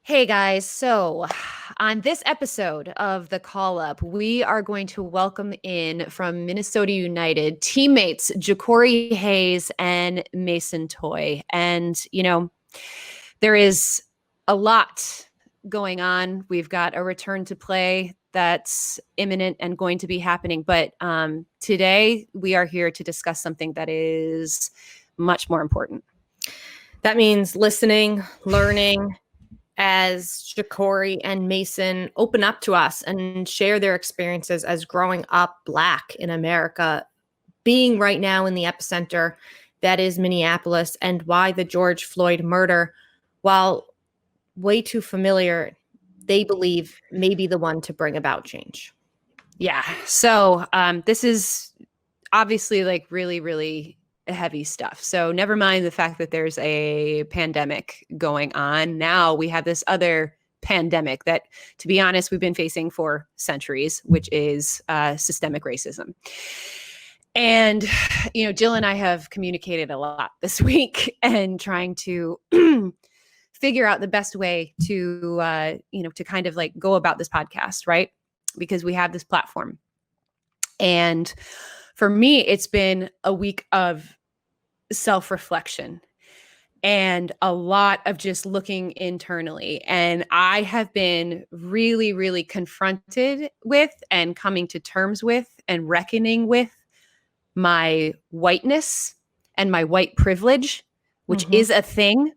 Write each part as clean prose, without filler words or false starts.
Hey guys, so on this episode of The Call Up, we are going to welcome in from Minnesota United teammates Jacori Hayes and Mason Toye. And, there is a lot going on. We've got a return to play that's imminent and going to be happening. But today we are here to discuss something that is much more important. That means listening, learning, as Jacori and Mason open up to us and share their experiences as growing up Black in America, being right now in the epicenter that is Minneapolis, and why the George Floyd murder, while way too familiar, they believe may be the one to bring about change. Yeah. So this is obviously like really, really heavy stuff. So never mind the fact that there's a pandemic going on. Now we have this other pandemic that, to be honest, we've been facing for centuries, which is systemic racism. And, Jill and I have communicated a lot this week and trying to figure out the best way to, to kind of like go about this podcast, right? Because we have this platform. And for me, it's been a week of self-reflection and a lot of just looking internally. And I have been really, really confronted with and coming to terms with and reckoning with my whiteness and my white privilege, which is a thing.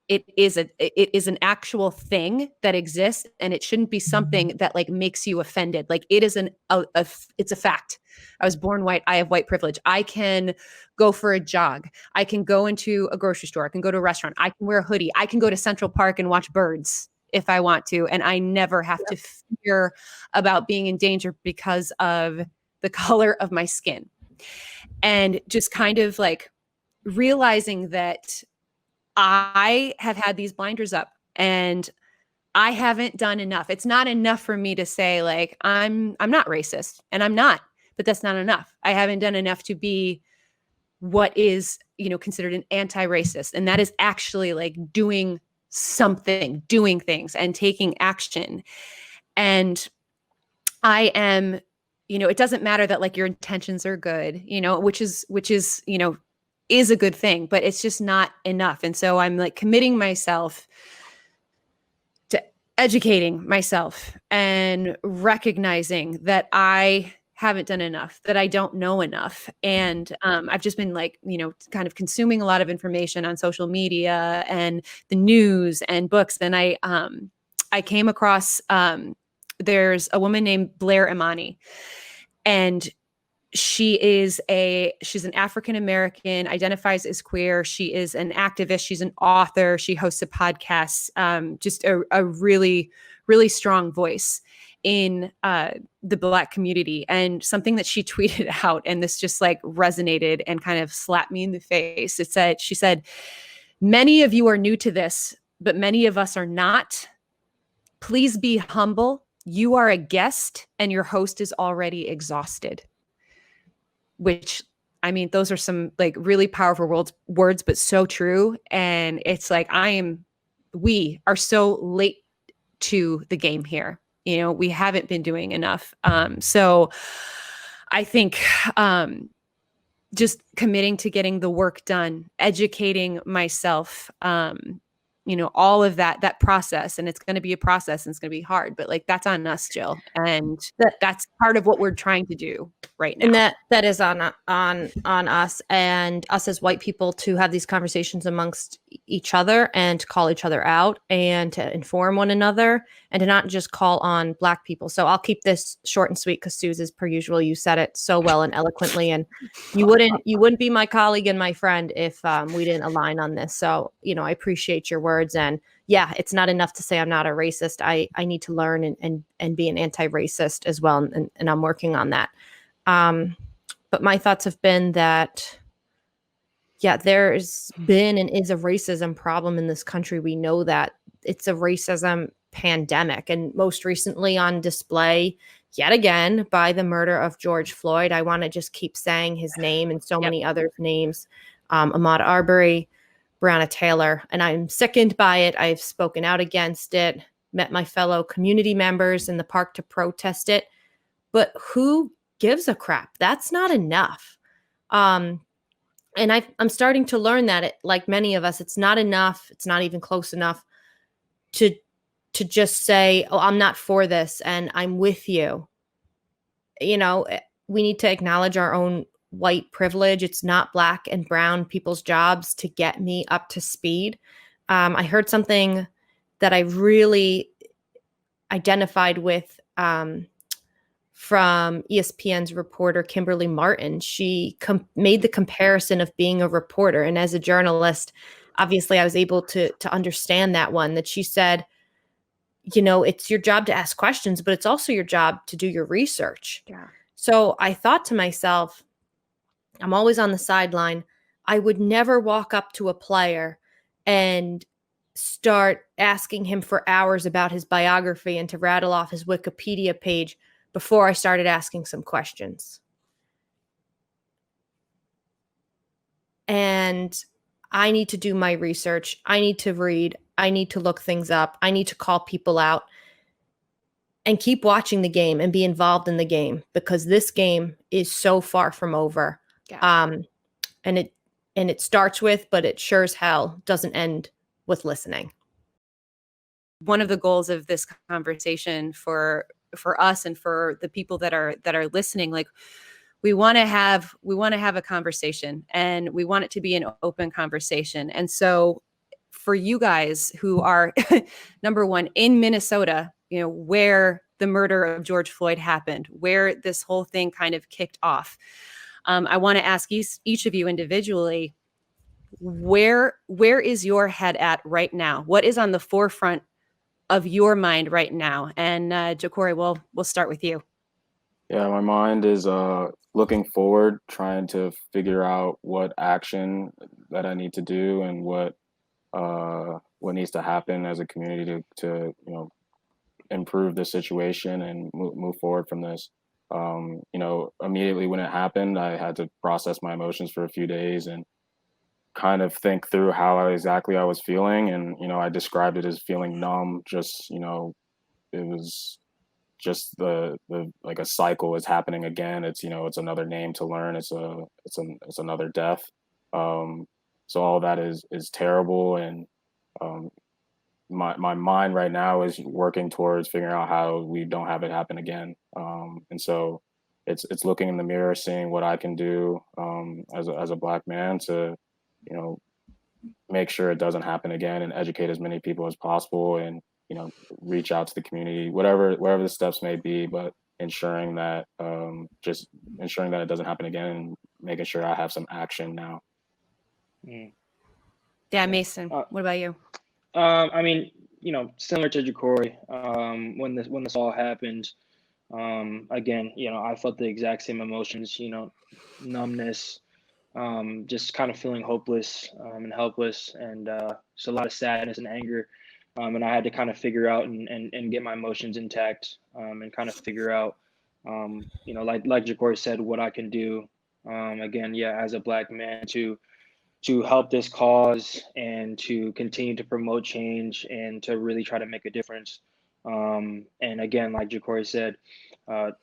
It is an actual thing that exists, and it shouldn't be something that like makes you offended. Like it is it's a fact. I was born white. I have white privilege. I can go for a jog. I can go into a grocery store. I can go to a restaurant. I can wear a hoodie. I can go to Central Park and watch birds if I want to. And I never have to fear about being in danger because of the color of my skin. And just kind of like realizing that I have had these blinders up and I haven't done enough. It's not enough for me to say like, I'm not racist, and I'm not, but that's not enough. I haven't done enough to be what is, considered an anti-racist. And that is actually like doing something, doing things and taking action. And I am, it doesn't matter that like your intentions are good, which is, is a good thing, but it's just not enough. And so I'm like committing myself to educating myself and recognizing that I haven't done enough, that I don't know enough. And I've just been like, kind of consuming a lot of information on social media and the news and books. And I came across, there's a woman named Blair Imani, and she's an African-American, identifies as queer. She is an activist. She's an author. She hosts a podcast, just a really, really strong voice in the Black community. And something that she tweeted out, and this just like resonated and kind of slapped me in the face. She said, "Many of you are new to this, but many of us are not. Please be humble. You are a guest and your host is already exhausted." Which, I mean, those are some like really powerful words, but so true. And it's like, we are so late to the game here. We haven't been doing enough. So I think just committing to getting the work done, educating myself, all of that process. And it's going to be a process and it's going to be hard, but like, that's on us, Jill. And that's part of what we're trying to do right now. And that is on us and us as white people to have these conversations amongst each other and to call each other out and to inform one another and to not just call on Black people. So I'll keep this short and sweet because Suze, as per usual, you said it so well and eloquently, and you wouldn't be my colleague and my friend if we didn't align on this. So, I appreciate your words. And yeah, it's not enough to say I'm not a racist. I need to learn and be an anti-racist as well. And I'm working on that. But my thoughts have been that, yeah, there's been and is a racism problem in this country. We know that it's a racism pandemic, and most recently on display yet again by the murder of George Floyd. I want to just keep saying his name and so many other names, Ahmaud Arbery. Breonna Taylor, and I'm sickened by it. I've spoken out against it, met my fellow community members in the park to protest it. But who gives a crap? That's not enough. And I'm starting to learn that, like many of us, it's not enough. It's not even close enough to just say, oh, I'm not for this and I'm with you. You know, we need to acknowledge our own white privilege. It's not Black and brown people's jobs to get me up to speed. I heard something that I really identified with from ESPN's reporter Kimberly Martin. She made the comparison of being a reporter. And as a journalist, obviously I was able to understand that one, that she said, you know, it's your job to ask questions, but it's also your job to do your research. Yeah. So I thought to myself, I'm always on the sideline. I would never walk up to a player and start asking him for hours about his biography and to rattle off his Wikipedia page before I started asking some questions. And I need to do my research. I need to read. I need to look things up. I need to call people out and keep watching the game and be involved in the game, because this game is so far from over. Yeah. And it starts with, but it sure as hell doesn't end with listening. One of the goals of this conversation for us and for the people that are listening, like, we want to have a conversation, and we want it to be an open conversation. And so for you guys who are number one in Minnesota, you know, where the murder of George Floyd happened, where this whole thing kind of kicked off, I want to ask each of you individually, where is your head at right now? What is on the forefront of your mind right now? And Jacori, we'll start with you. Yeah, my mind is looking forward, trying to figure out what action that I need to do and what needs to happen as a community to you know, improve the situation and move forward from this. You know, immediately when it happened, I had to process my emotions for a few days and kind of think through how exactly I was feeling. And, you know, I described it as feeling numb. Just, you know, it was just the like a cycle is happening again. It's, you know, it's another name to learn. It's another death. So all that is terrible. And my mind right now is working towards figuring out how we don't have it happen again. And so it's looking in the mirror, seeing what I can do as a Black man to, you know, make sure it doesn't happen again, and educate as many people as possible, and, you know, reach out to the community, whatever the steps may be, but ensuring that just ensuring that it doesn't happen again, and making sure I have some action now. Yeah, Mason, what about you? I mean, you know, similar to Jacori, when this all happened, again, you know, I felt the exact same emotions, you know, numbness, just kind of feeling hopeless and helpless, and just a lot of sadness and anger. And I had to kind of figure out and get my emotions intact, and kind of figure out, you know, like Jacori said, what I can do, again, yeah, as a Black man to help this cause and to continue to promote change and to really try to make a difference. And again, like Jacori said,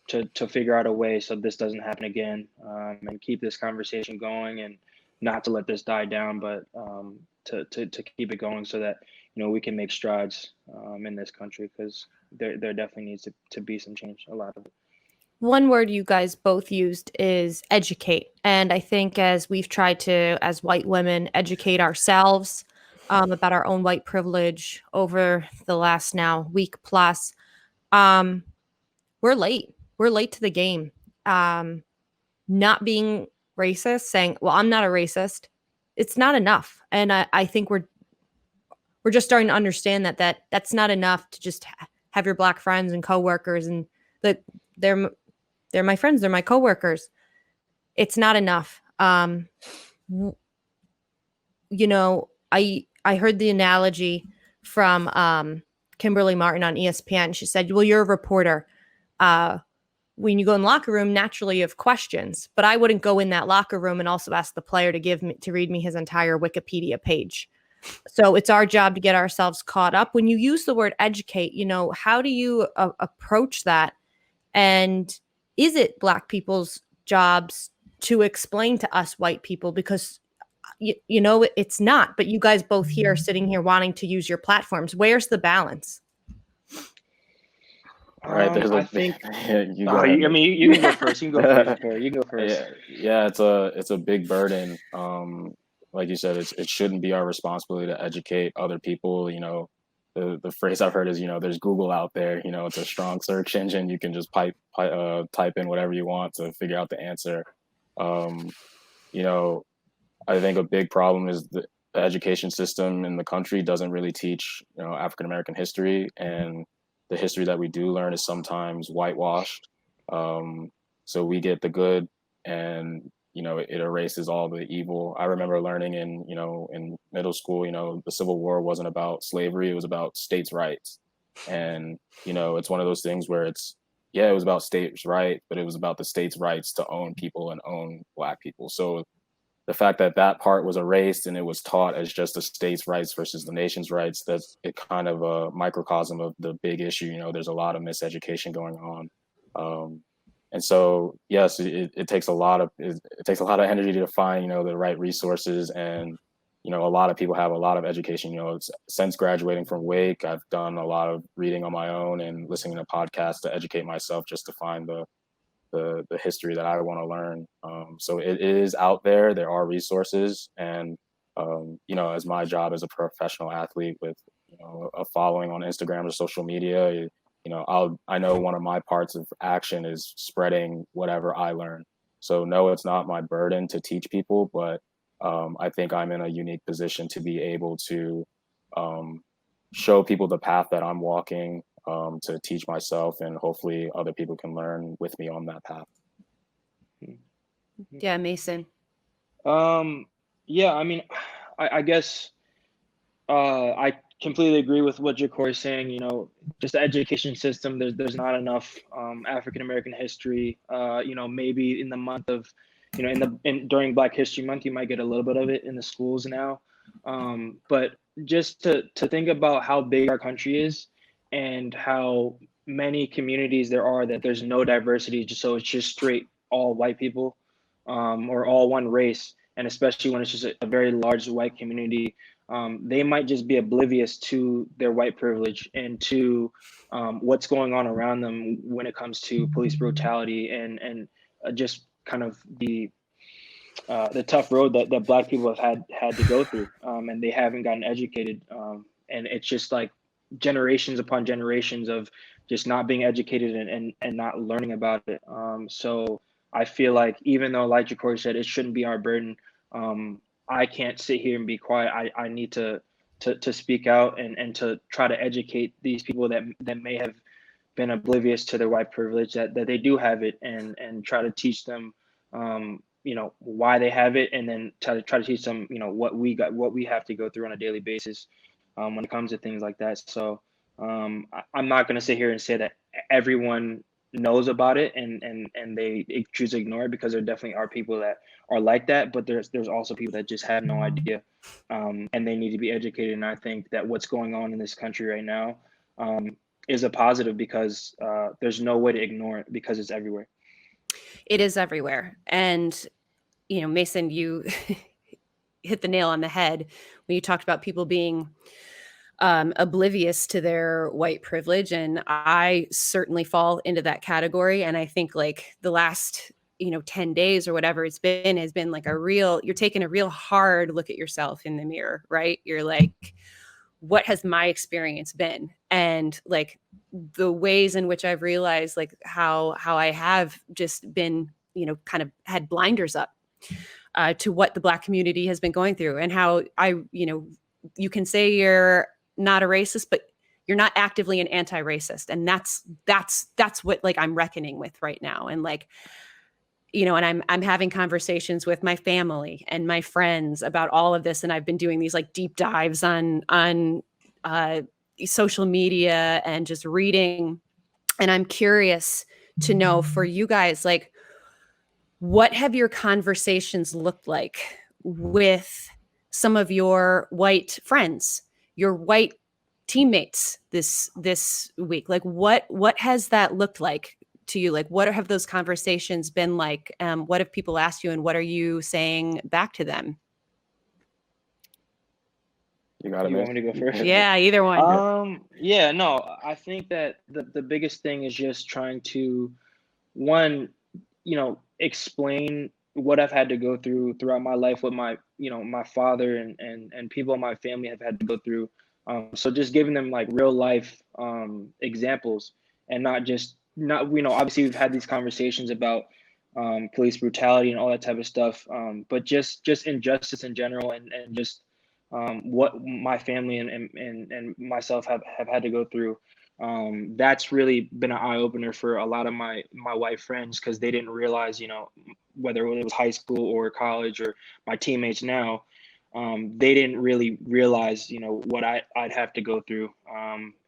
to figure out a way so this doesn't happen again, and keep this conversation going, and not to let this die down, but to keep it going so that, you know, we can make strides in this country, because there definitely needs to be some change, a lot of it. One word you guys both used is educate. And I think as we've tried to, as white women, educate ourselves about our own white privilege over the last now week plus, we're late. We're late to the game. Not being racist, saying, well, I'm not a racist, it's not enough. And I think we're just starting to understand that that's not enough to just have your Black friends and coworkers and that they're my friends, they're my coworkers. It's not enough. You know, I heard the analogy from Kimberly Martin on ESPN. She said, well, you're a reporter. when you go in the locker room, naturally you have questions, but I wouldn't go in that locker room and also ask the player to read me his entire Wikipedia page. So it's our job to get ourselves caught up. When you use the word educate, how do you approach that? And is it Black people's jobs to explain to us white people? Because it's not, but you guys both here sitting here wanting to use your platforms. Where's the balance? All right, I think. you go ahead. I mean, you can go first. You can go first, Corey. You can go first. Yeah, it's a big burden. Like you said, it shouldn't be our responsibility to educate other people. The phrase I've heard is, there's Google out there. It's a strong search engine. You can just type in whatever you want to figure out the answer. I think a big problem is the education system in the country doesn't really teach, African American history, and the history that we do learn is sometimes whitewashed. So we get the good, and it erases all the evil. I remember learning in middle school, the Civil War wasn't about slavery; it was about states' rights. And it's one of those things where it was about states' rights, but it was about the states' rights to own people and own Black people. So the fact that part was erased and it was taught as just the states' rights versus the nation's rights, that's it kind of a microcosm of the big issue. There's a lot of miseducation going on. And so, yes, it takes a lot of energy to find, the right resources. And, a lot of people have a lot of education. Since graduating from Wake, I've done a lot of reading on my own and listening to podcasts to educate myself just to find the history that I want to learn. So it is out there. There are resources. And, as my job as a professional athlete with, a following on Instagram or social media, I know one of my parts of action is spreading whatever I learn. So no, it's not my burden to teach people, but I think I'm in a unique position to be able to show people the path that I'm walking, to teach myself, and hopefully other people can learn with me on that path. Yeah, Mason. Yeah, I mean, I guess I completely agree with what Jacori is saying. Just the education system, there's not enough African American history. Maybe in the month of, during Black History Month, you might get a little bit of it in the schools now. But just to think about how big our country is and how many communities there are that there's no diversity, so it's just straight all white people, or all one race, and especially when it's just a very large white community. They might just be oblivious to their white privilege and to what's going on around them when it comes to police brutality and just kind of the tough road that Black people have had to go through, and they haven't gotten educated. And it's just like generations upon generations of just not being educated and not learning about it. So I feel like, even though, like Jacori said, it shouldn't be our burden, I can't sit here and be quiet. I need to speak out and to try to educate these people that may have been oblivious to their white privilege, that they do have it, and try to teach them, why they have it, and then try to teach them, what we have to go through on a daily basis, when it comes to things like that. So I'm not going to sit here and say that everyone knows about it and they choose to ignore it, because there definitely are people that are like that, but there's also people that just have no idea, and they need to be educated. And I think that what's going on in this country right now is a positive, because there's no way to ignore it, because it's everywhere. It is everywhere. And, Mason, you hit the nail on the head when you talked about people being oblivious to their white privilege. And I certainly fall into that category. And I think like the last, 10 days or whatever it's been, has been like you're taking a real hard look at yourself in the mirror, right? You're like, what has my experience been? And like the ways in which I've realized like how I have just been, kind of had blinders up to what the Black community has been going through, and how you can say you're not a racist, but you're not actively an anti-racist. And that's what like I'm reckoning with right now. And like, and I'm having conversations with my family and my friends about all of this. And I've been doing these like deep dives on social media and just reading. And I'm curious to know for you guys, like, what have your conversations looked like with some of your white friends, your white teammates this week? Like, what has that looked like to you? Like, what have those conversations been like? What have people asked you, and what are you saying back to them? You got it, You want man. me to go first? Yeah, either one. Yeah, no, I think that the biggest thing is just trying to, one, explain what I've had to go through throughout my life, what my father and people in my family have had to go through. So just giving them like real life examples, and not obviously we've had these conversations about police brutality and all that type of stuff, but just injustice in general, and just what my family and myself have had to go through. That's really been an eye opener for a lot of my white friends, because they didn't realize, whether it was high school or college or my teammates now, they didn't really realize, what I'd have to go through,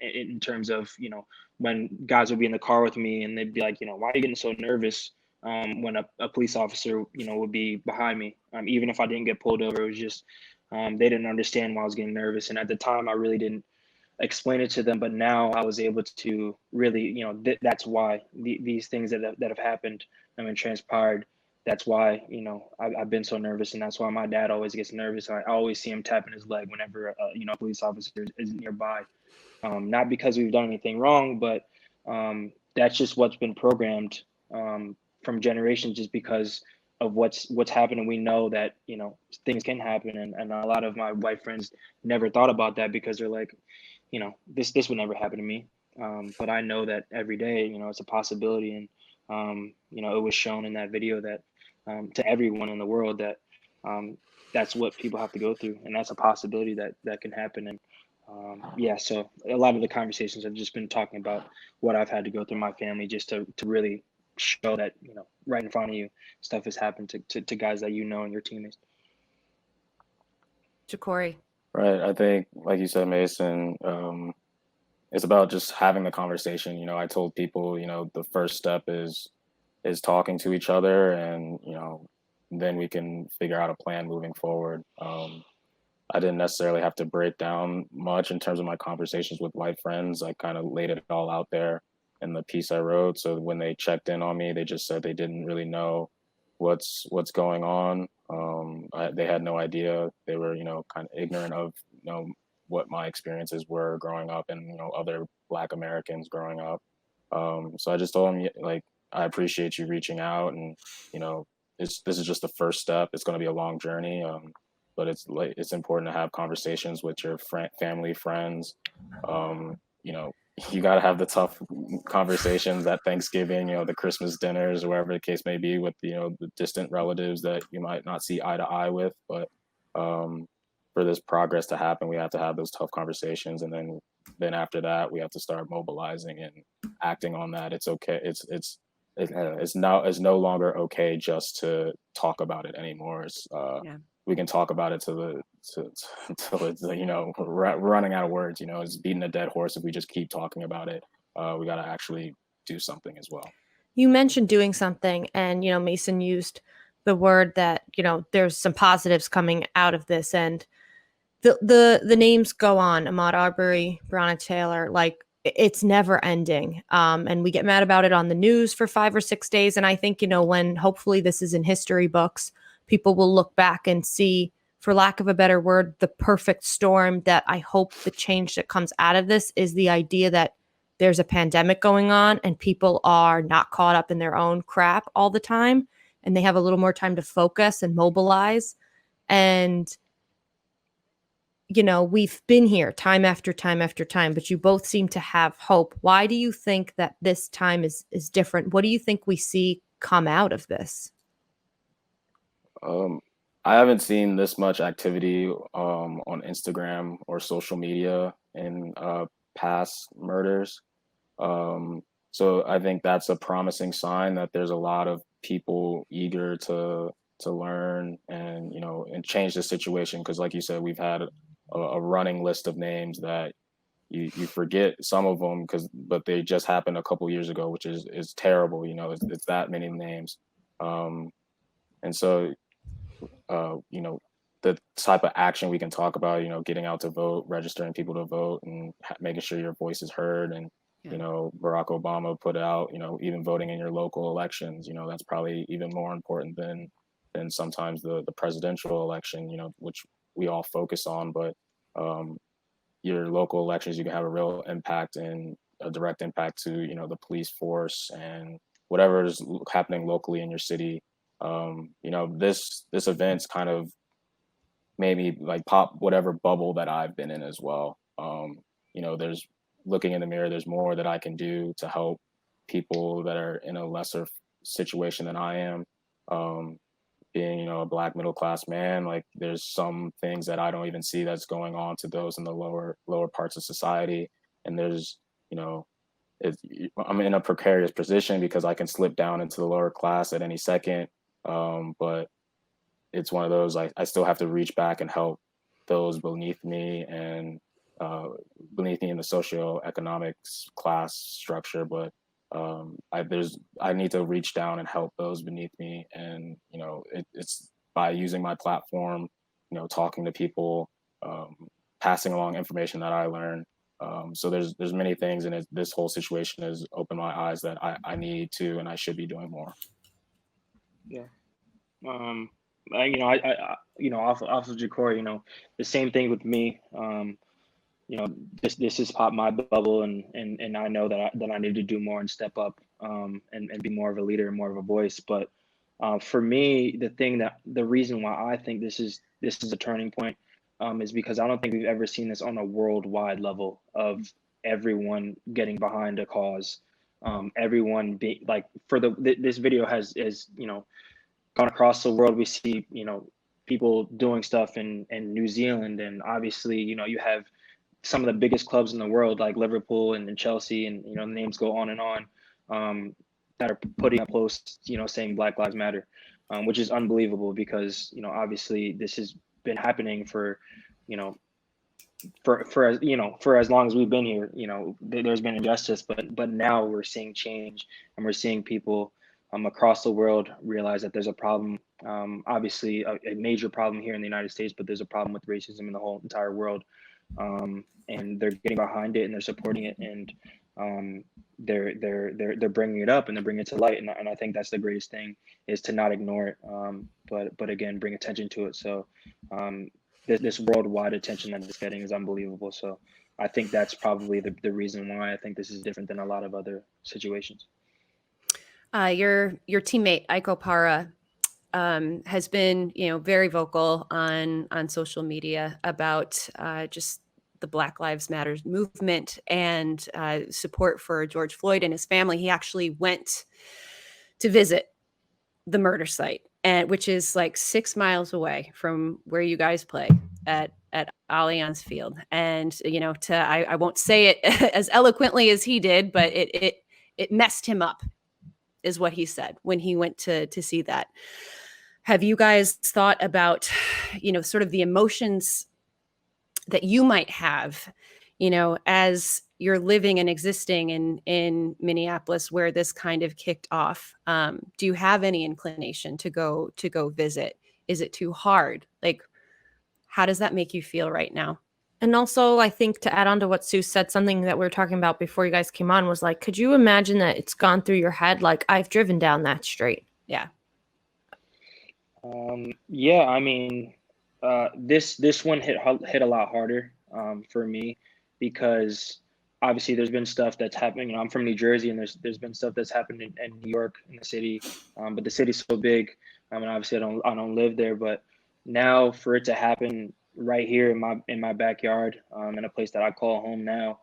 in terms of, when guys would be in the car with me and they'd be like, why are you getting so nervous? When a police officer, would be behind me, even if I didn't get pulled over. It was just, they didn't understand why I was getting nervous. And at the time, I really didn't explain it to them. But now I was able to really, that's why these things that have happened, and transpired. That's why, I've been so nervous. And that's why my dad always gets nervous. I always see him tapping his leg whenever, a police officer is nearby. Not because we've done anything wrong, but that's just what's been programmed from generations, just because of what's happened. And we know that, things can happen. And a lot of my white friends never thought about that, because they're like, this would never happen to me. But I know that every day, it's a possibility. And, it was shown in that video that to everyone in the world that that's what people have to go through. And that's a possibility that can happen. And yeah, so a lot of the conversations have just been talking about what I've had to go through my family, just to really show that, right in front of you, stuff has happened to guys that and your teammates. Jacori. Right. I think, like you said, Mason, it's about just having the conversation. I told people, the first step is talking to each other, and, then we can figure out a plan moving forward. I didn't necessarily have to break down much in terms of my conversations with white friends. I kind of laid it all out there in the piece I wrote. So when they checked in on me, they just said they didn't really know what's going on. They had no idea. They were, kind of ignorant of, what my experiences were growing up, and, other Black Americans growing up. So I just told them, like, I appreciate you reaching out, and, this is just the first step. It's going to be a long journey. But it's important to have conversations with your family, friends. You got to have the tough conversations at Thanksgiving, the Christmas dinners, or wherever the case may be, with the distant relatives that you might not see eye to eye with. But for this progress to happen, we have to have those tough conversations, and then after that, we have to start mobilizing and acting on that. It's okay. It's no longer okay just to talk about it anymore. We can talk about it till it's running out of words. It's beating a dead horse if we just keep talking about it. We got to actually do something as well. You mentioned doing something, and Mason used the word that there's some positives coming out of this, and the names go on: Ahmaud Arbery, Breonna Taylor. Like, it's never ending, and we get mad about it on the news for 5 or 6 days. And I think when hopefully this is in history books, people will look back and see, for lack of a better word, the perfect storm. That I hope the change that comes out of this is the idea that there's a pandemic going on, and people are not caught up in their own crap all the time, and they have a little more time to focus and mobilize. And we've been here time after time after time, but you both seem to have hope. Why do you think that this time is different? What do you think we see come out of this? I haven't seen this much activity on Instagram or social media in past murders. So I think that's a promising sign that there's a lot of people eager to learn and change the situation. Because like you said, we've had a running list of names that you forget some of them but they just happened a couple years ago, which is terrible. You know, it's that many names. And so, you know, the type of action we can talk about, you know, getting out to vote, registering people to vote, and making sure your voice is heard. And, you know, Barack Obama put out, you know, even voting in your local elections, you know, that's probably even more important than sometimes the presidential election, you know, which we all focus on. But your local elections, you can have a real impact and a direct impact to, you know, the police force and whatever is happening locally in your city. You know, this event's kind of made me like pop whatever bubble that I've been in as well. You know, there's looking in the mirror, there's more that I can do to help people that are in a lesser situation than I am. Being, you know, a Black middle class man, like there's some things that I don't even see that's going on to those in the lower parts of society. And there's, you know, I'm in a precarious position because I can slip down into the lower class at any second. But it's one of those, I still have to reach back and help those beneath me and beneath me in the socioeconomic class structure. But I need to reach down and help those beneath me. And, you know, it's by using my platform, you know, talking to people, passing along information that I learn. So there's many things, and this whole situation has opened my eyes that I need to, and I should be doing more. Yeah. You know, I you know, off of Jacori, you know, the same thing with me. You know, this has popped my bubble, and I know that I need to do more and step up, and be more of a leader and more of a voice. But for me, the reason why I think this is a turning point, is because I don't think we've ever seen this on a worldwide level of everyone getting behind a cause, everyone being like, this video has you know, gone across the world. We see, you know, people doing stuff in New Zealand, and obviously, you know, you have some of the biggest clubs in the world like Liverpool and Chelsea, and, you know, names go on and on, that are putting up posts, you know, saying Black Lives Matter, which is unbelievable because, you know, obviously this has been happening for, you know, for you know, for as long as we've been here. You know, there's been injustice, but now we're seeing change, and we're seeing people across the world realize that there's a problem. Obviously, a major problem here in the United States, but there's a problem with racism in the whole entire world. And they're getting behind it, and they're supporting it, and they're bringing it up, and they're bringing it to light. And I think that's the greatest thing, is to not ignore it, but again, bring attention to it. So this worldwide attention that it's getting is unbelievable. So I think that's probably the reason why I think this is different than a lot of other situations. Your teammate Iko Para has been, you know, very vocal on social media about just the Black Lives Matter movement and support for George Floyd and his family. He actually went to visit the murder site, which is like 6 miles away from where you guys play at Allianz Field. And, you know, I won't say it as eloquently as he did, but it messed him up, is what he said when he went to see that. Have you guys thought about, you know, sort of the emotions that you might have, you know, as you're living and existing in Minneapolis, where this kind of kicked off? Do you have any inclination to go visit? Is it too hard? Like, how does that make you feel right now? And also, I think to add on to what Sue said, something that we were talking about before you guys came on was like, could you imagine that it's gone through your head? Like, I've driven down that street. Yeah. Yeah, I mean, this one hit a lot harder for me, because obviously there's been stuff that's happening. You know, I'm from New Jersey, and there's been stuff that's happened in New York, in the city, but the city's so big. I mean, obviously I don't live there, but now for it to happen right here in my backyard, in a place that I call home now,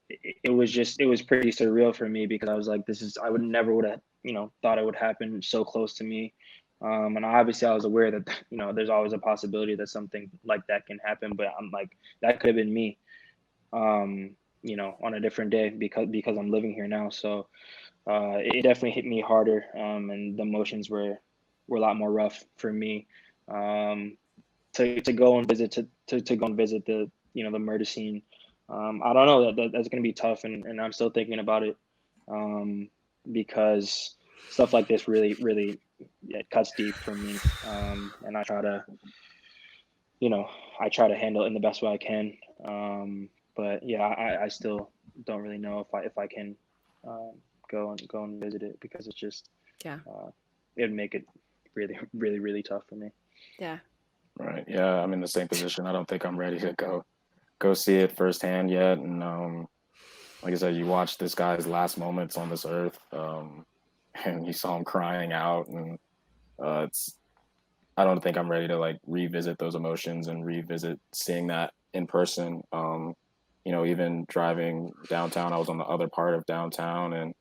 it was pretty surreal for me, because I was like, I would have, you know, thought it would happen so close to me. And obviously I was aware that, you know, there's always a possibility that something like that can happen, but I'm like, that could have been me, you know, on a different day, because I'm living here now. So it definitely hit me harder, and the emotions were a lot more rough for me, to go and visit the, you know, the murder scene, I don't know, that's going to be tough, and I'm still thinking about it, because stuff like this really, really, it cuts deep for me, and I try to, handle it in the best way I can. But yeah, I still don't really know if I can go and visit it, because it's just it'd make it really, really, really tough for me. Yeah. Right. Yeah, I'm in the same position. I don't think I'm ready to go see it firsthand yet. And like I said, you watch this guy's last moments on this earth, and you saw him crying out, and I don't think I'm ready to like revisit those emotions and revisit seeing that in person. Even driving downtown, I was on the other part of downtown, and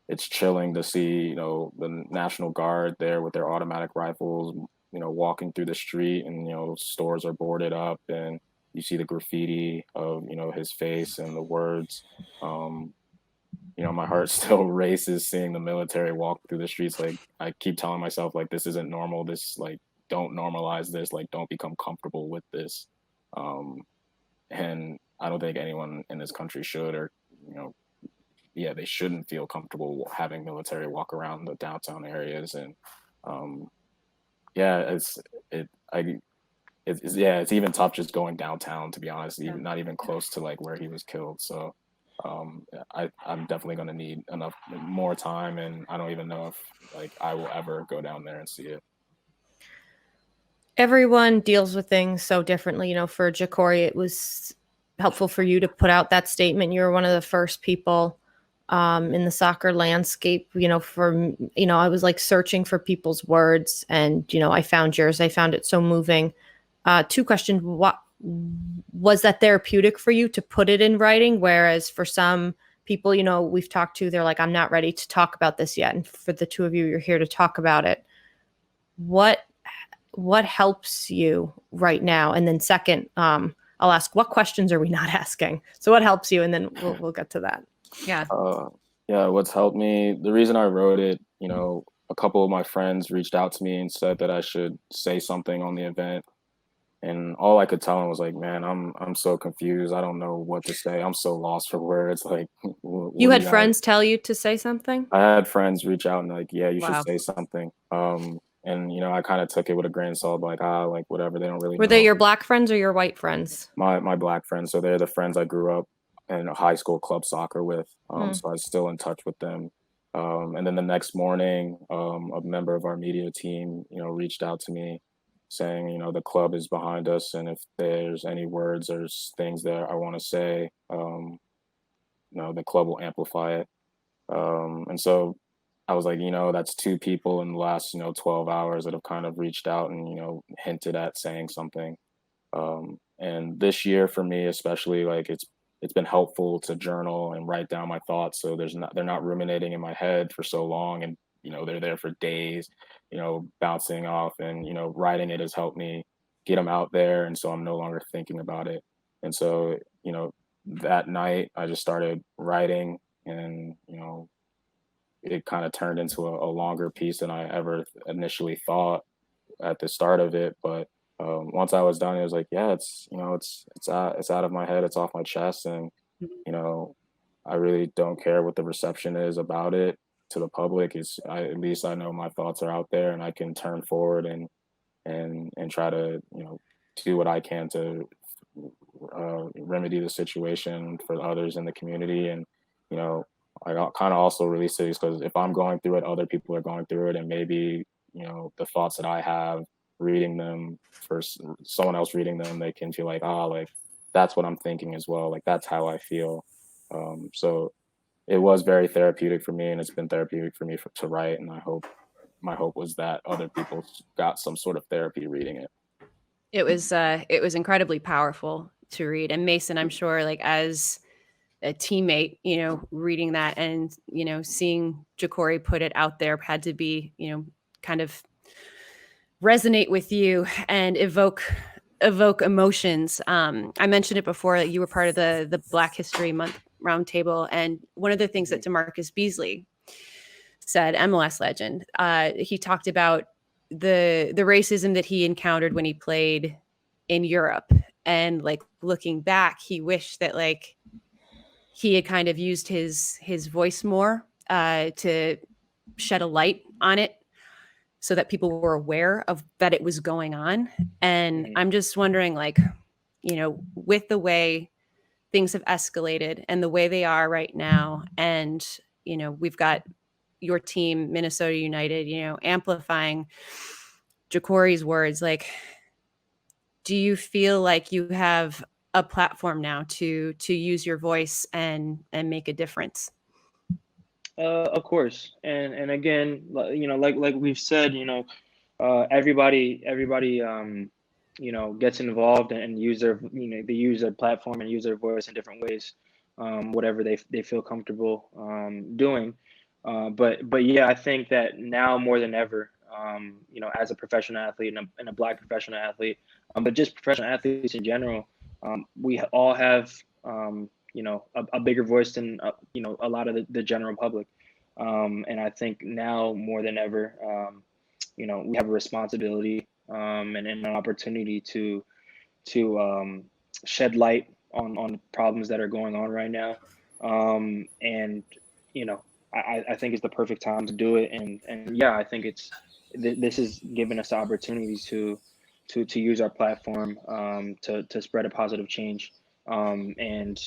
it's chilling to see, the National Guard there with their automatic rifles, walking through the street, and, stores are boarded up, and you see the graffiti of, his face and the words. My heart still races seeing the military walk through the streets. Like, I keep telling myself, like, this isn't normal. This, like, don't normalize this. Like, don't become comfortable with this. And I don't think anyone in this country should, or, they shouldn't feel comfortable having military walk around the downtown areas. And it's even tough just going downtown, to be honest, even not even close to like where he was killed. So I'm definitely going to need more time, and I don't even know if like I will ever go down there and see it. Everyone deals with things so differently. For Jacori, it was helpful for you to put out that statement. You were one of the first people in the soccer landscape, I was like searching for people's words, and, I found yours. I found it so moving. 2 questions. What was that therapeutic for you to put it in writing? Whereas for some people, we've talked to, they're like, I'm not ready to talk about this yet. And for the 2 of you, you're here to talk about it. What helps you right now? And then second, I'll ask, what questions are we not asking? So what helps you? And then we'll get to that. Yeah. What's helped me, the reason I wrote it, a couple of my friends reached out to me and said that I should say something on the event. And all I could tell them was like, man, I'm so confused. I don't know what to say. I'm so lost for words. Like, you had friends tell you to say something? I had friends reach out and like, yeah, you should say something. And I kind of took it with a grain of salt, like, like whatever. They don't really Were they your Black friends or your white friends? My Black friends. So they're the friends I grew up in high school club soccer with. So I was still in touch with them. And then the next morning, a member of our media team, reached out to me saying, the club is behind us, and if there's any words or things that I want to say, the club will amplify it. And so I was like, that's 2 people in the last, 12 hours that have kind of reached out and, hinted at saying something. And this year for me, especially, like it's been helpful to journal and write down my thoughts. So they're not ruminating in my head for so long, and, they're there for days, bouncing off, and, writing it has helped me get them out there. And so I'm no longer thinking about it. And so, that night I just started writing, and, it kind of turned into a longer piece than I ever initially thought at the start of it. But once I was done, it was like, yeah, it's out of my head, it's off my chest, and I really don't care what the reception is about it to the public. At least I know my thoughts are out there, and I can turn forward and try to do what I can to remedy the situation for others in the community. And I kind of also release it because if I'm going through it, other people are going through it, and maybe the thoughts that I have, reading them for someone else reading them, they can feel like, like that's what I'm thinking as well, like that's how I feel. So it was very therapeutic for me, and it's been therapeutic for me to write, and my hope was that other people got some sort of therapy reading it. It was incredibly powerful to read. And Mason, I'm sure, like as a teammate, reading that and, seeing Jacori put it out there had to be, kind of resonate with you and evoke emotions. I mentioned it before that you were part of the Black History Month roundtable. And one of the things that DeMarcus Beasley said, MLS legend, he talked about the racism that he encountered when he played in Europe. And like looking back, he wished that like he had kind of used his voice more to shed a light on it so that people were aware of that it was going on. And I'm just wondering, like, you know, with the way things have escalated and the way they are right now, and, you know, we've got your team, Minnesota United, you know, amplifying Jacori's words, like, do you feel like you have a platform now to use your voice and make a difference? Of course, and again, you know, like we've said, you know, everybody, you know, gets involved and use their, you know, they use their platform and use their voice in different ways, whatever they feel comfortable doing. But yeah, I think that now more than ever, you know, as a professional athlete and a Black professional athlete, but just professional athletes in general, we all have, you know, a bigger voice than, you know, a lot of the general public. And I think now more than ever, you know, we have a responsibility and an opportunity to shed light on problems that are going on right now. And, you know, I think it's the perfect time to do it. And yeah, I think this is giving us the opportunity to use our platform to spread a positive change. And,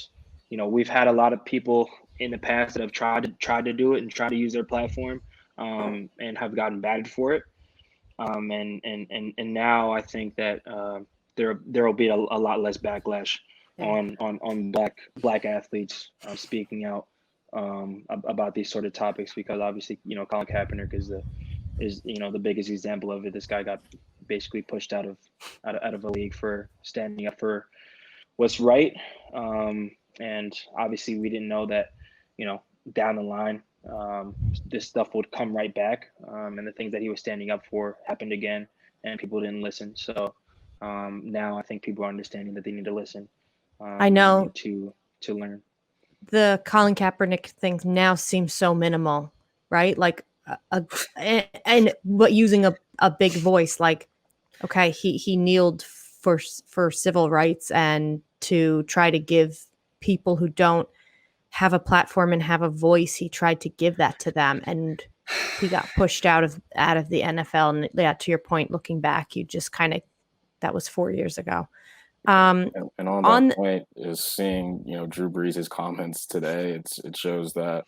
you know, we've had a lot of people in the past that have tried to do it and try to use their platform and have gotten battered for it. And now I think that there will be a lot less backlash on black athletes speaking out about these sort of topics, because obviously, you know, Colin Kaepernick is you know, the biggest example of it. This guy got basically pushed out of a league for standing up for what's right. And obviously we didn't know that, you know, down the line, this stuff would come right back. And the things that he was standing up for happened again, and people didn't listen. So now I think people are understanding that they need to listen. I know to learn. the Colin Kaepernick thing now seems so minimal, right? Like, but using a big voice, like, okay, he kneeled for civil rights and to try to give people who don't have a platform and have a voice, he tried to give that to them, and he got pushed out of the NFL. And yeah, to your point, looking back, you just kind of, that was 4 years ago. And on that point is seeing, you know, Drew Brees' comments today. It shows that,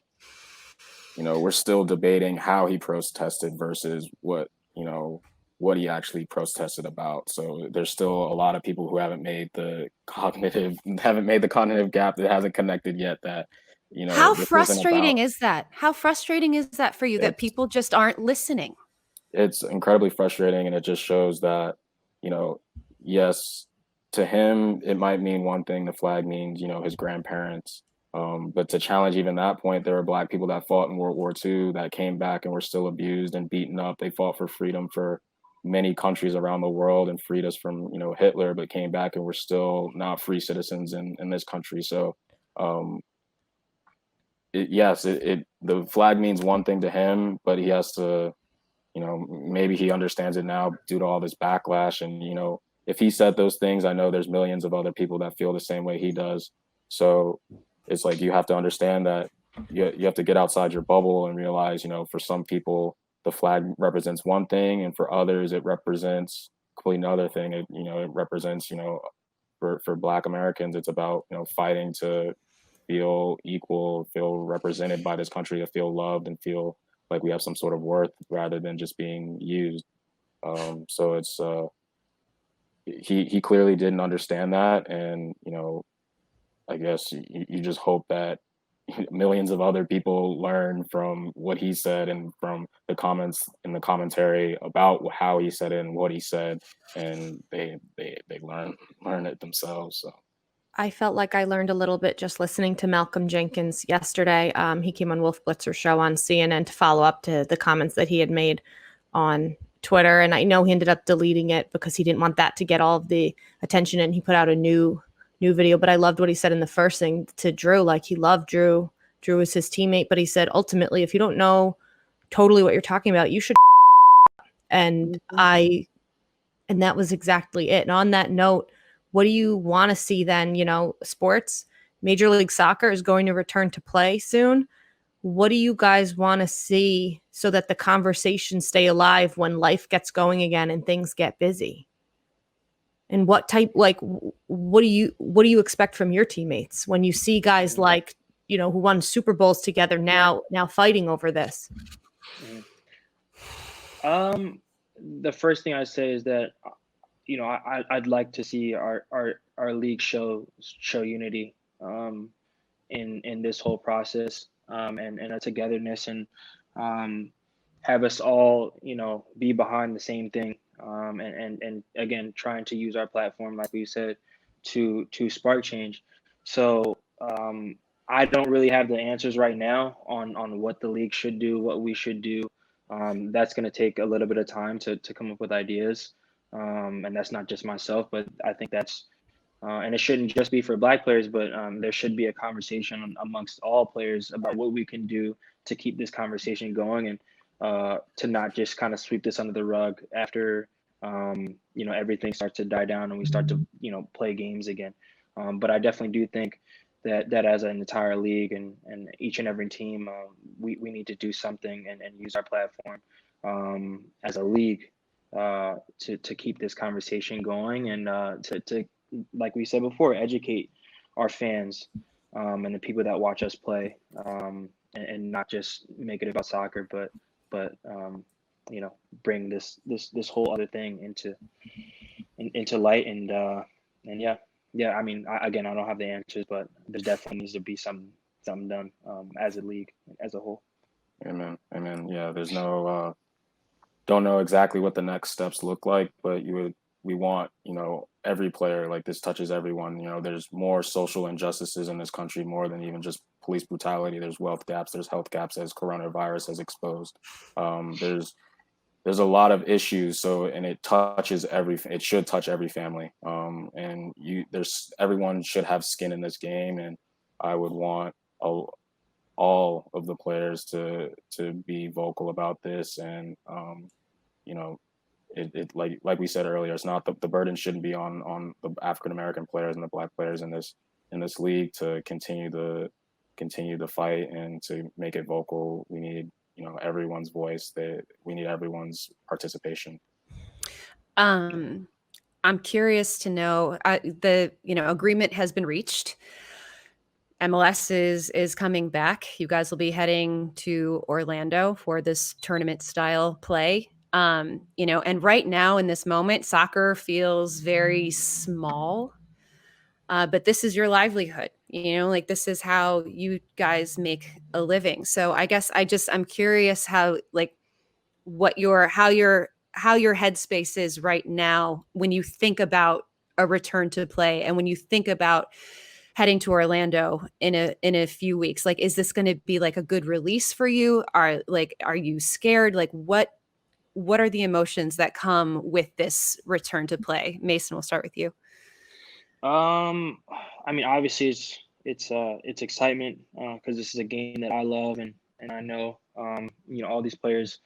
you know, we're still debating how he protested versus what, you know, what he actually protested about. So there's still a lot of people who haven't made the cognitive gap, that hasn't connected yet, that, you know, How frustrating is that? How frustrating is that for you, that people just aren't listening? It's incredibly frustrating, and it just shows that, you know, yes, to him it might mean one thing, the flag means, you know, his grandparents. But to challenge even that point, there were Black people that fought in World War II that came back and were still abused and beaten up. They fought for freedom for many countries around the world and freed us from, you know, Hitler, but came back and were still not free citizens in this country. So the flag means one thing to him, but he has to, you know, maybe he understands it now due to all this backlash. And, you know, if he said those things, I know there's millions of other people that feel the same way he does. So it's like, you have to understand that you have to get outside your bubble and realize, you know, for some people, the flag represents one thing, and for others, it represents completely another thing. It, you know, it represents, you know, for Black Americans, it's about, you know, fighting to feel equal, feel represented by this country, to feel loved and feel like we have some sort of worth rather than just being used. So it's he clearly didn't understand that, and, you know, I guess you just hope that millions of other people learn from what he said and from the comments and the commentary about how he said it and what he said, and they learn it themselves. So I felt like I learned a little bit just listening to Malcolm Jenkins yesterday. He came on Wolf Blitzer's show on CNN to follow up to the comments that he had made on Twitter. And I know he ended up deleting it because he didn't want that to get all of the attention, and he put out a new video. But I loved what he said in the first thing to Drew. Like, he loved Drew. Drew was his teammate, but he said, ultimately, if you don't know totally what you're talking about, you should. And that was exactly it. And on that note, what do you want to see then? Sports, Major League Soccer is going to return to play soon. What do you guys want to see so that the conversations stay alive when life gets going again and things get busy? And what do you expect from your teammates when you see guys like, who won Super Bowls together now fighting over this? The first thing I say is that, I'd like to see our league show unity in this whole process, and a togetherness, and have us all, be behind the same thing, and again, trying to use our platform, like we said, to spark change. So I don't really have the answers right now on what the league should do, what we should do. That's going to take a little bit of time to come up with ideas, and that's not just myself, but I think that's and it shouldn't just be for Black players, but there should be a conversation amongst all players about what we can do to keep this conversation going, and to not just kind of sweep this under the rug after everything starts to die down and we start to play games again. But I definitely do think that as an entire league and each and every team, we need to do something and use our platform as a league to keep this conversation going, and to like we said before, educate our fans and the people that watch us play, and not just make it about soccer, but bring this whole other thing into light, and yeah. I mean, again, I don't have the answers, but there definitely needs to be something done as a league as a whole. Amen. Yeah, there's no don't know exactly what the next steps look like, but we want, every player, like, this touches everyone. There's more social injustices in this country, more than even just police brutality. There's wealth gaps, there's health gaps, as coronavirus has exposed. There's a lot of issues. So, and it should touch every family. And everyone should have skin in this game. And I would want all of the players to be vocal about this. And, like we said earlier, it's not the burden shouldn't be on the African-American players and the Black players in this league to continue the fight and to make it vocal. We need, everyone's voice. We need everyone's participation. I'm curious to know, the agreement has been reached. MLS is coming back. You guys will be heading to Orlando for this tournament style play. And right now in this moment, soccer feels very small. But this is your livelihood, like this is how you guys make a living. So I guess I'm curious how your headspace is right now when you think about a return to play, and when you think about heading to Orlando in a few weeks. Like, is this going to be like a good release for you? Are you scared? Like, what are the emotions that come with this return to play? Mason, we'll start with you. I mean, obviously it's excitement, because this is a game that I love, and I know all these players,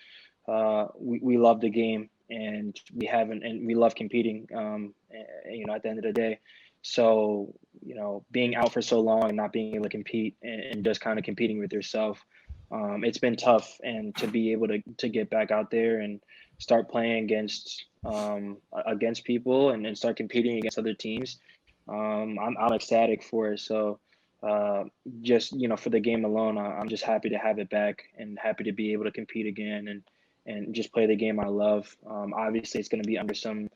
we love the game, and we love competing, at the end of the day. So being out for so long and not being able to compete, and just kind of competing with yourself, it's been tough. And to be able to get back out there and start playing against people, and start competing against other teams, I'm ecstatic for it. So just for the game alone, I'm just happy to have it back, and happy to be able to compete again, and just play the game I love. Obviously, it's going to be under some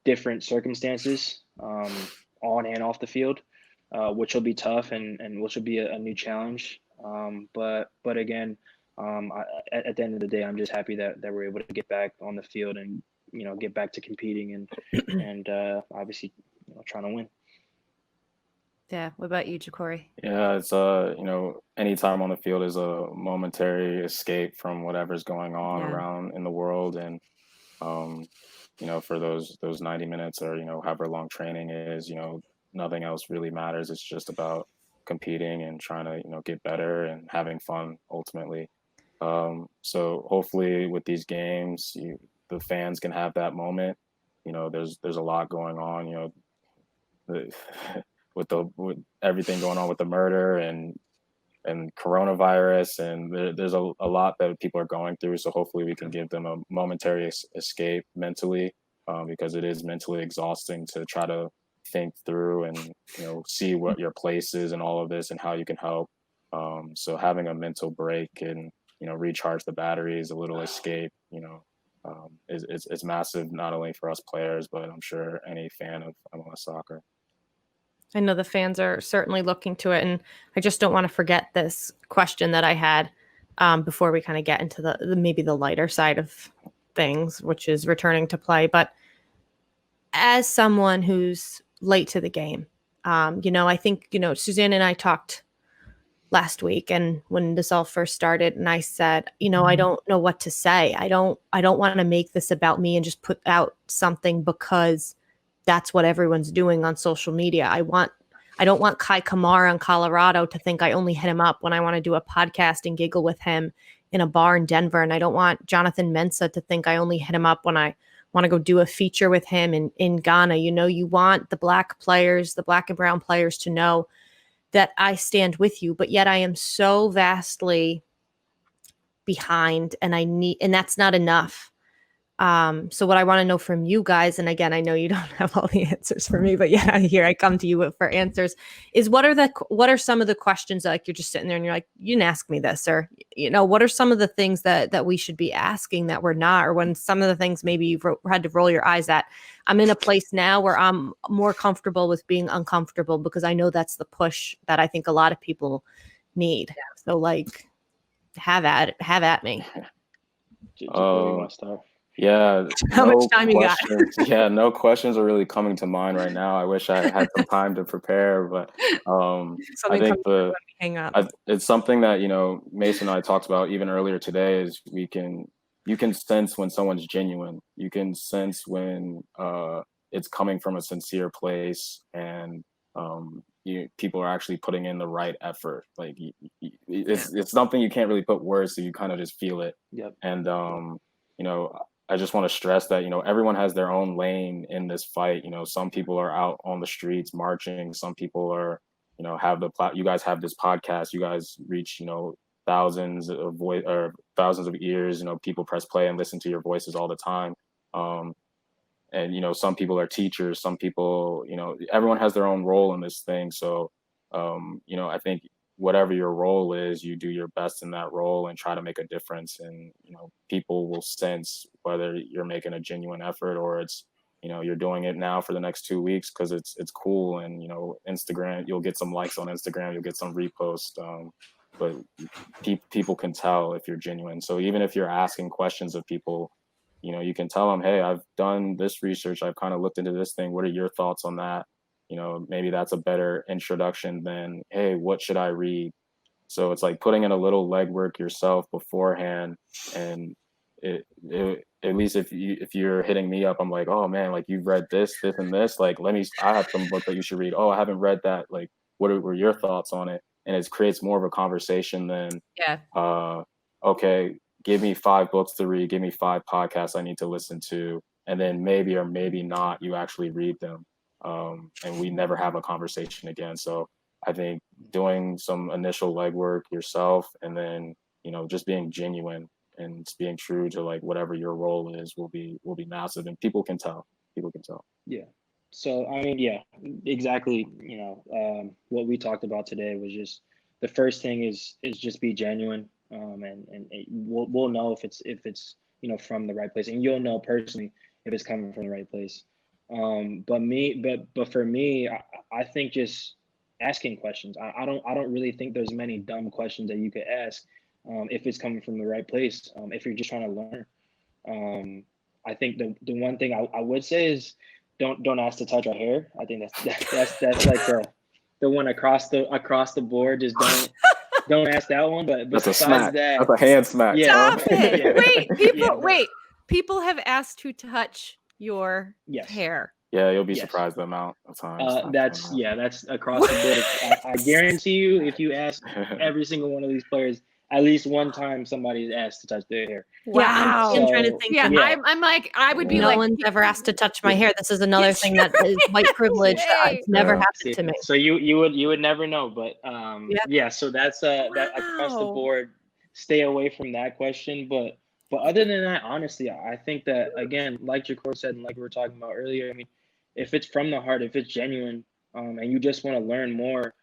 different circumstances, on and off the field, which will be tough, and which will be a new challenge. But again, at the end of the day, I'm just happy that we're able to get back on the field, and get back to competing, and obviously trying to win. Yeah. What about you, Jacori? Yeah, it's any time on the field is a momentary escape from whatever's going on around in the world, and for those 90 minutes, or however long training is, nothing else really matters. It's just about competing and trying to get better and having fun ultimately. So hopefully with these games, the fans can have that moment, there's a lot going on, with everything going on with the murder and coronavirus, and there's a lot that people are going through. So hopefully we can give them a momentary escape mentally, because it is mentally exhausting to try to think through and see what your place is in all of this and how you can help. So having a mental break and recharge the batteries, a little escape, it's massive, not only for us players, but I'm sure any fan of MLS soccer. I know the fans are certainly looking to it, and I just don't want to forget this question that I had before we kind of get into the maybe the lighter side of things, which is returning to play. But as someone who's late to the game, I think Susannah and I talked last week, and when this all first started, and I said, I don't know what to say. I don't want to make this about me and just put out something because that's what everyone's doing on social media. I don't want Kai Kamara in Colorado to think I only hit him up when I want to do a podcast and giggle with him in a bar in Denver. And I don't want Jonathan Mensah to think I only hit him up when I want to go do a feature with him in Ghana. You want the black players, the black and brown players to know that I stand with you, but yet I am so vastly behind and that's not enough. So what I want to know from you guys, and again, I know you don't have all the answers for me, but yeah, here I come to you for answers, is what are some of the questions that, like, you're just sitting there and you're like, you didn't ask me this, or, what are some of the things that we should be asking that we're not, or when some of the things maybe you've had to roll your eyes at. I'm in a place now where I'm more comfortable with being uncomfortable, because I know that's the push that I think a lot of people need. Yeah. So like, have at me. Jacori, you want to start? Yeah. How much time you got? Yeah, no questions are really coming to mind right now. I wish I had some time to prepare, but I think hang up. it's something that Mason and I talked about even earlier today. Is you can sense when someone's genuine. You can sense when it's coming from a sincere place, and people are actually putting in the right effort. Like it's something you can't really put words, so you kind of just feel it. Yep. And I just want to stress that, everyone has their own lane in this fight. Some people are out on the streets marching. Some people are, you guys have this podcast. You guys reach, thousands of ears. People press play and listen to your voices all the time. And, some people are teachers. Some people, everyone has their own role in this thing. So, I think whatever your role is, you do your best in that role and try to make a difference. And, people will sense whether you're making a genuine effort or it's, you're doing it now for the next 2 weeks because it's cool. And, Instagram, you'll get some likes on Instagram, you'll get some reposts. But people can tell if you're genuine. So even if you're asking questions of people, you can tell them, hey, I've done this research. I've kind of looked into this thing. What are your thoughts on that? Maybe that's a better introduction than, hey, what should I read? So it's like putting in a little legwork yourself beforehand. And at least if you're hitting me up, I'm like, oh man, like you've read this, and this, like, I have some book that you should read. Oh, I haven't read that. Like, what were your thoughts on it? And it creates more of a conversation than, okay, give me 5 books to read, give me 5 podcasts I need to listen to. And then maybe or maybe not, you actually read them. And we never have a conversation again. So I think doing some initial legwork yourself, and then, just being genuine and being true to like whatever your role is will be massive, and people can tell. Yeah. So, I mean, yeah, exactly. What we talked about today was just the first thing is just be genuine. And we'll know if it's from the right place, and you'll know personally if it's coming from the right place. But for me, I think just asking questions. I don't really think there's many dumb questions that you could ask if it's coming from the right place. If you're just trying to learn, I think the one thing I would say is don't ask to touch our hair. I think that's like the one across the board. Just don't ask that one. But that's besides a smack. that, that's a hand smack. Stop it! Yeah. Wait, people have asked to touch your hair. Yeah, you'll be surprised the amount of times. That's across the board. I guarantee you, if you ask every single one of these players, at least one time somebody's asked to touch their hair. Wow. I'm trying to So, think. Yeah, yeah. I'm like, I would be No like, one's ever asked to touch my hair. This is another thing that is white privilege. It's never Yeah. happened to me. So you would never know, but yeah. So that's that across the Wow. board. Stay away from that question, but other than that, honestly, I think that again, like Jacori said, and like we were talking about earlier, I mean, if it's from the heart, if it's genuine, and you just want to learn more,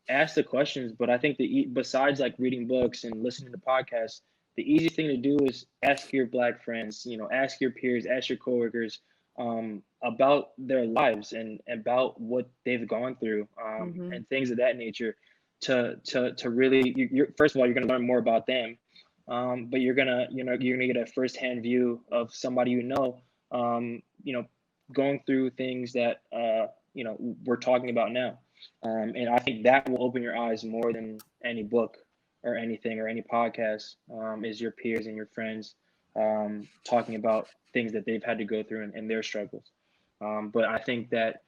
ask the questions. But I think besides like reading books and listening to podcasts, the easy thing to do is ask your Black friends, ask your peers, ask your coworkers, about their lives and about what they've gone through, Mhm. and things of that nature. To really, you're first of all, you're gonna learn more about them, but you're gonna get a firsthand view of somebody um, you know, going through things that we're talking about now, and I think that will open your eyes more than any book or anything or any podcast, is your peers and your friends, talking about things that they've had to go through and their struggles. But I think that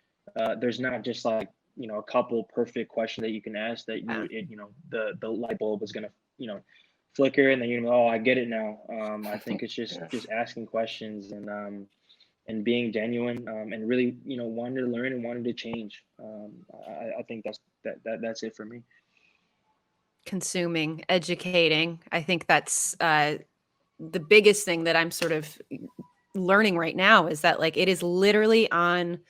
there's not just like a couple perfect questions that you can ask that the light bulb is gonna flicker and then oh, I get it now. I think it's just Yeah. just asking questions and being genuine, and really wanting to learn and wanting to change. I think that's it for me. Consuming, educating. I think that's the biggest thing that I'm sort of learning right now is that like it is literally on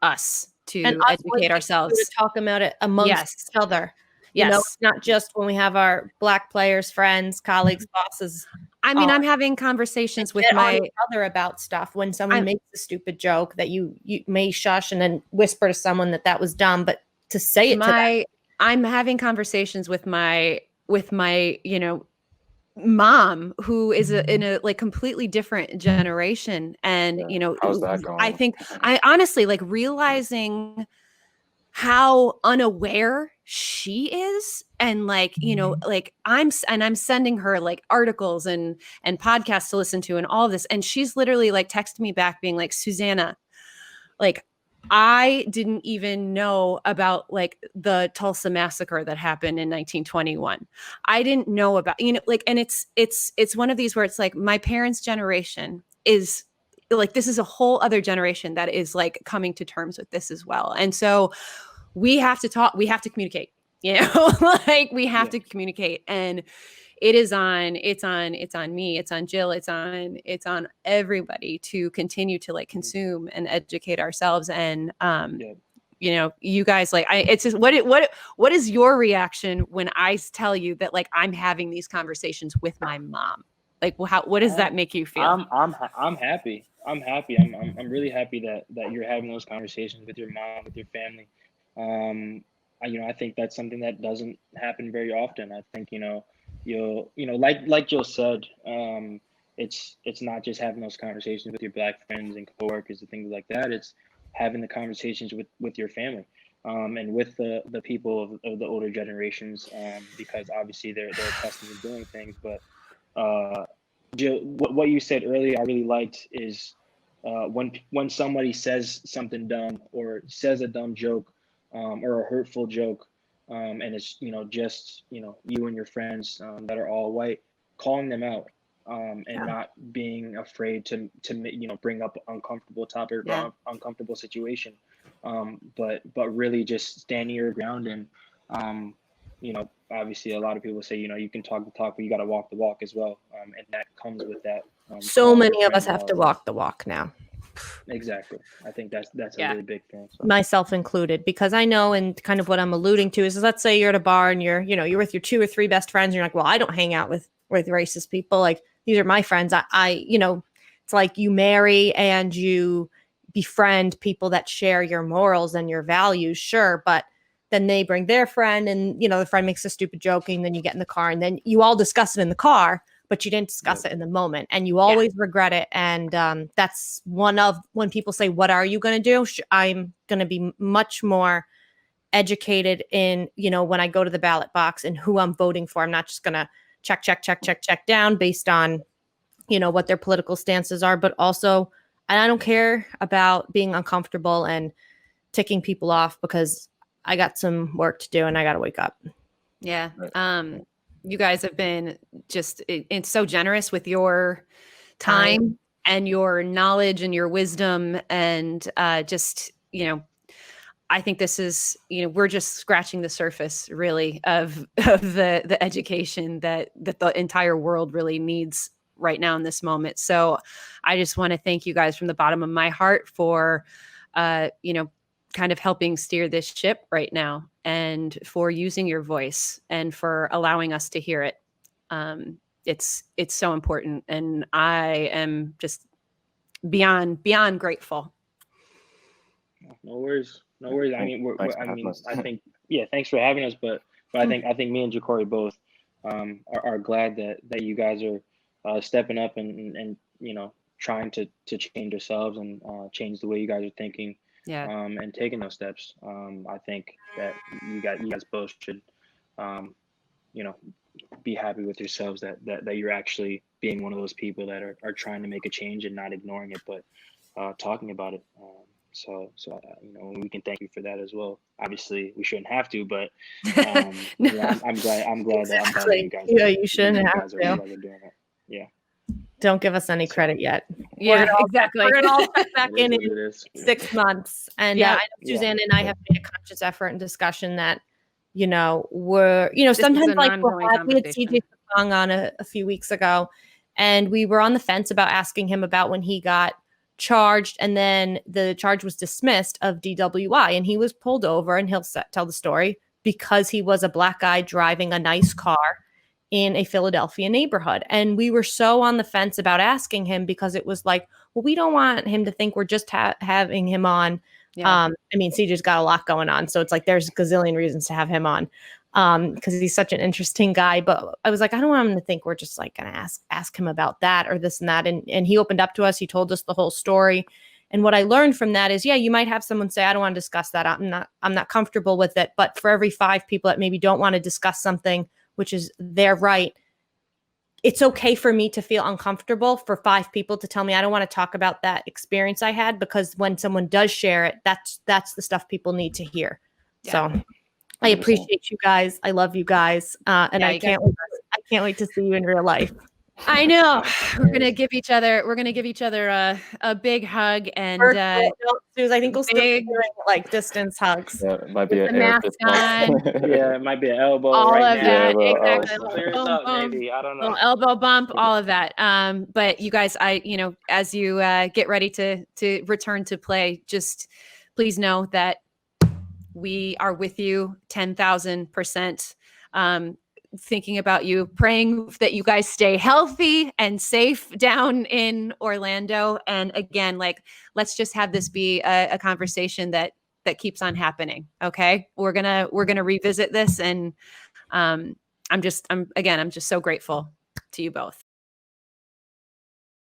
us to And us white educate people ourselves. to talk about it amongst Yes. each other. Yes. It's not just when we have our Black players, friends, colleagues, bosses. I mean, I'm having conversations with Get on my each other about stuff. When someone I'm- makes a stupid joke that you may shush and then whisper to someone that was dumb, but to say it to them. I'm having conversations with my mom who is in a like completely different generation, and How's that I going? think I honestly like realizing how unaware she is, and like like I'm sending her like articles and podcasts to listen to and all of this, and she's literally like texting me back being like, Susannah, like I didn't even know about like the Tulsa massacre that happened in 1921. I didn't know about, like, and it's one of these where it's like my parents' generation is like, this is a whole other generation that is like coming to terms with this as well. And so we have to talk, we have to communicate, like we have to communicate. And it's on me, it's on Jill, it's on everybody to continue to like consume and educate ourselves. And you guys, like it's just what is your reaction when I tell you that like I'm having these conversations with my mom? Like what does that make you feel? I'm happy. I'm really happy that you're having those conversations with your mom, with your family. I think that's something that doesn't happen very often. I think you'll like Jill said, it's not just having those conversations with your Black friends and coworkers and things like that. It's having the conversations with your family, and with the people of the older generations, because obviously they're accustomed to doing things. But Jill, what you said earlier, I really liked is when somebody says something dumb or says a dumb joke, or a hurtful joke, and it's just you and your friends, that are all white, calling them out, and not being afraid to bring up uncomfortable topic or uncomfortable situation, but really just standing your ground. And obviously a lot of people say you can talk the talk, but you got to walk the walk as well, and that comes with that. So many of us have to walk the walk now. Exactly. I think that's a really big thing. So. Myself included, because I know, and kind of what I'm alluding to is, let's say you're at a bar and you're with your 2 or 3 best friends, and you're like, well, I don't hang out with racist people. Like, these are my friends. I it's like you marry and you befriend people that share your morals and your values, sure, but then they bring their friend, and the friend makes a stupid joke, and then you get in the car and then you all discuss it in the car, but you didn't discuss it in the moment, and you always regret it. And that's one of when people say, what are you going to do? I'm going to be much more educated in, when I go to the ballot box and who I'm voting for. I'm not just going to check down based on, what their political stances are, but also, and I don't care about being uncomfortable and ticking people off, because I got some work to do and I got to wake up. Yeah. You guys have been just it's so generous with your time and your knowledge and your wisdom, and just, you know, I think this is, you know, we're just scratching the surface really of the education that the entire world really needs right now in this moment. So I just want to thank you guys from the bottom of my heart for you know, kind of helping steer this ship right now, and for using your voice and for allowing us to hear it. It's so important, and I am just beyond grateful. No worries. No worries. I mean, I think, yeah, thanks for having us. But I think me and Jacori both are glad that you guys are stepping up and you know, trying to change yourselves and change the way you guys are thinking. Yeah. And taking those steps. I think that you guys both should, you know, be happy with yourselves that you're actually being one of those people that are trying to make a change and not ignoring it, but talking about it. So you know, we can thank you for that as well. Obviously, we shouldn't have to, but No. yeah, I'm glad that you guys. Yeah, you shouldn't have to. to. You guys are doing it. Yeah. Don't give us any credit yet. Yeah, We're exactly. gonna all check back It in is what it is. 6 months. And Yeah. I know Susanna and I have made a conscious effort and discussion that, you know, we're, you know, This is sometimes an like ongoing we had conversation. CJ Song on a few weeks ago, and we were on the fence about asking him about when he got charged, and then the charge was dismissed of DWI, and he was pulled over, and he'll tell the story, because he was a black guy driving a nice car in a Philadelphia neighborhood. And we were so on the fence about asking him, because it was like, well, we don't want him to think we're just having him on. Yeah. I mean, CJ's got a lot going on, so it's like there's a gazillion reasons to have him on, because he's such an interesting guy. But I was like, I don't want him to think we're just like going to ask him about that or this and that. And he opened up to us. He told us the whole story. And what I learned from that is, yeah, you might have someone say, I don't want to discuss that. I'm not comfortable with it. But for every 5 people that maybe don't want to discuss something, which is their right, it's okay for me to feel uncomfortable for 5 people to tell me I don't want to talk about that experience I had, because when someone does share it, that's the stuff people need to hear. Yeah. So I appreciate you guys. I love you guys. And I can't wait to see you in real life. I know. We're gonna give each other a big hug, and Suze, I think we'll still be doing like distance hugs. Yeah, it might be an mask on. Yeah, it might be an elbow. All right of now. that, exactly. Clear us up, maybe. I don't know. Little elbow bump, all of that. But you guys, you know, as you get ready to return to play, just please know that we are with you 10,000%. Thinking about you, praying that you guys stay healthy and safe down in Orlando. And again, like, let's just have this be a conversation that keeps on happening. Okay. We're gonna revisit this. And I'm just so grateful to you both.